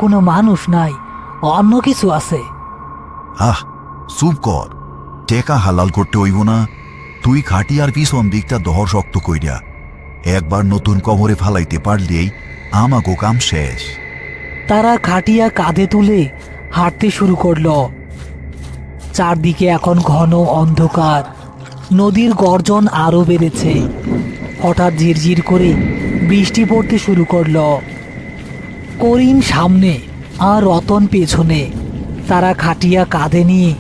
কোনো মানুষ নাই, অন্য কিছু আছে। আহ, চুপ কর। টেকা হালাল করতে হইব না? তুই খাটিয়ার পিছন দিকটা দহর শক্ত কইরা একবার নতুন কবরে ফালাইতে পারলেই আমাগো কাম শেষ। তারা খাটিয়া কাঁধে তুলে হাঁটতে শুরু করলো। চারদিকে এখন ঘন অন্ধকার, নদীর গর্জন আরো বেড়েছে। হঠাৎ ঝিরঝির করে বৃষ্টি পড়তে শুরু করলো। করিম সামনে আর রতন পেছনে। তারা খাটিয়া কাঁধে নিয়ে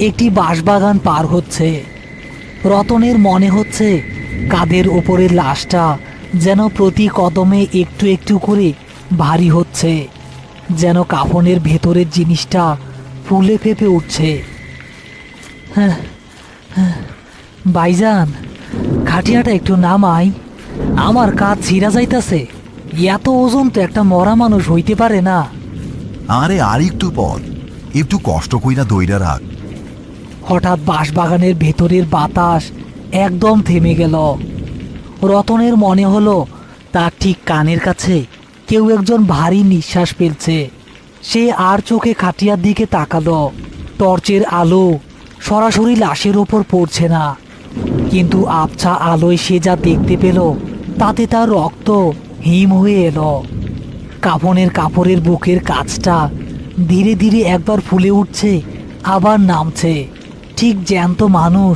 একটি বাঁশবাগান পার হচ্ছে। রতনের মনে হচ্ছে কাঁধের ওপরের লাশটা যেন প্রতি কদমে একটু একটু করে ভারী হচ্ছে, যেন কাফনের ভেতরের জিনিসটা ফুলে ফেপে উঠছে। হ্যাঁ, ভাইজান, খাটিয়াটা একটু নামাই, আমার কাঁধ ছিঁড়া যাইতাছে। এত ওজন তো একটা মরা মানুষ হইতে পারে না। আরে আর একটু পর, একটু কষ্ট কইরা দইরা রাখ। হঠাৎ বাঁশবাগানের ভেতরের বাতাস একদম থেমে গেল। রতনের মনে হলো তার ঠিক কানের কাছে কেউ একজন ভারী নিঃশ্বাস ফেলছে। সে আর চোখে খাটিয়ার দিকে তাকালো। টর্চের আলো সরাসরি লাশের ওপর পড়ছে না, কিন্তু আবছা আলোয় সে যা দেখতে পেল তাতে তার রক্ত হিম হয়ে এলো। কাফনের কাপড়ের বুকের কাছটা ধীরে ধীরে একবার ফুলে উঠছে, আবার নামছে, ঠিক জ্যান্ত মানুষ